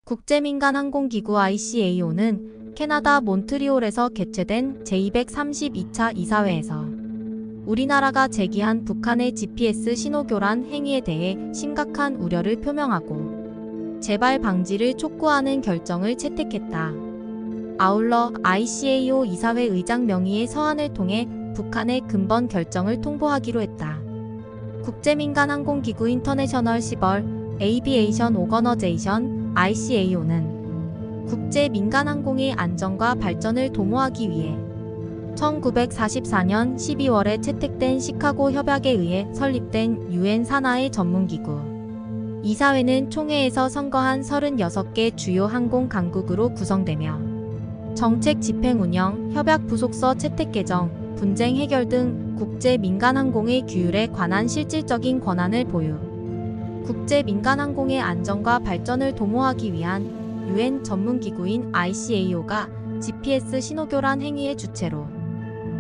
국제민간항공기구 ICAO는 캐나다 몬트리올에서 개최된 제232차 이사회에서 우리나라가 제기한 북한의 GPS 신호교란 행위에 대해 심각한 우려를 표명하고 재발 방지를 촉구하는 결정을 채택했다. 아울러 ICAO 이사회 의장 명의의 서한을 통해 북한의 근본 결정을 통보하기로 했다. 국제민간항공기구 인터내셔널 시벌 에이비에이션 오거너제이션 ICAO는 국제민간항공의 안전과 발전을 도모하기 위해 1944년 12월에 채택된 시카고 협약에 의해 설립된 UN 산하의 전문기구. 이사회는 총회에서 선거한 36개 주요 항공 강국으로 구성되며 정책 집행 운영, 협약 부속서 채택 개정, 분쟁 해결 등 국제 민간항공의 규율에 관한 실질적인 권한을 보유. 국제 민간항공의 안전과 발전을 도모하기 위한 UN 전문기구인 ICAO가 GPS 신호교란 행위의 주체로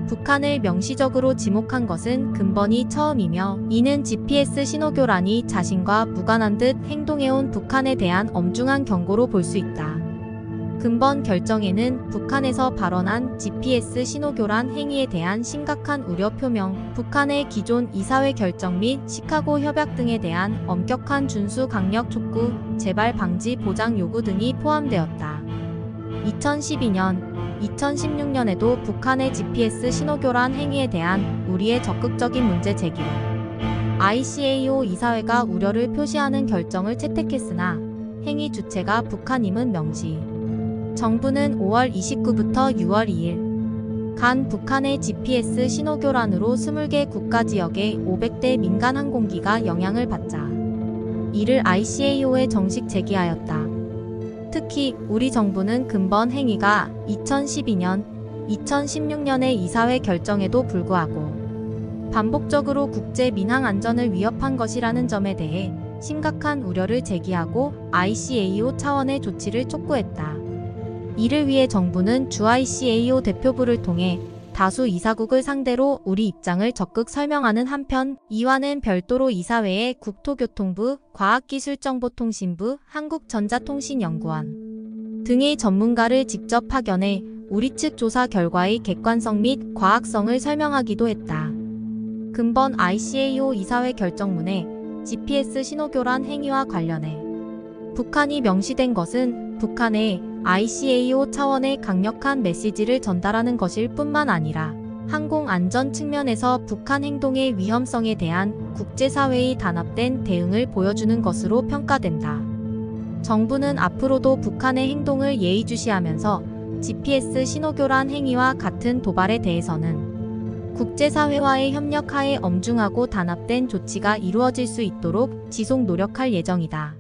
북한을 명시적으로 지목한 것은 근본이 처음이며, 이는 GPS 신호교란이 자신과 무관한 듯 행동해온 북한에 대한 엄중한 경고로 볼 수 있다. 근본 결정에는 북한에서 발언한 GPS 신호교란 행위에 대한 심각한 우려 표명, 북한의 기존 이사회 결정 및 시카고 협약 등에 대한 엄격한 준수 강력 촉구, 재발 방지 보장 요구 등이 포함되었다. 2012년, 2016년에도 북한의 GPS 신호교란 행위에 대한 우리의 적극적인 문제 제기, ICAO 이사회가 우려를 표시하는 결정을 채택했으나 행위 주체가 북한임은 명시. 정부는 5월 29부터 6월 2일 간 북한의 GPS 신호교란으로 20개 국가지역의 500대 민간항공기가 영향을 받자 이를 ICAO에 정식 제기하였다. 특히 우리 정부는 근본 행위가 2012년, 2016년의 이사회 결정에도 불구하고 반복적으로 국제 민항 안전을 위협한 것이라는 점에 대해 심각한 우려를 제기하고 ICAO 차원의 조치를 촉구했다. 이를 위해 정부는 주 ICAO 대표부를 통해 다수 이사국을 상대로 우리 입장을 적극 설명하는 한편, 이와는 별도로 이사회에 국토교통부, 과학기술정보통신부, 한국전자통신연구원 등의 전문가를 직접 파견해 우리 측 조사 결과의 객관성 및 과학성을 설명하기도 했다. 근본 ICAO 이사회 결정문에 GPS 신호교란 행위와 관련해 북한이 명시된 것은 북한의 ICAO 차원의 강력한 메시지를 전달하는 것일 뿐만 아니라 항공안전 측면에서 북한 행동의 위험성에 대한 국제사회의 단합된 대응을 보여주는 것으로 평가된다. 정부는 앞으로도 북한의 행동을 예의주시하면서 GPS 신호교란 행위와 같은 도발에 대해서는 국제사회와의 협력하에 엄중하고 단합된 조치가 이루어질 수 있도록 지속 노력할 예정이다.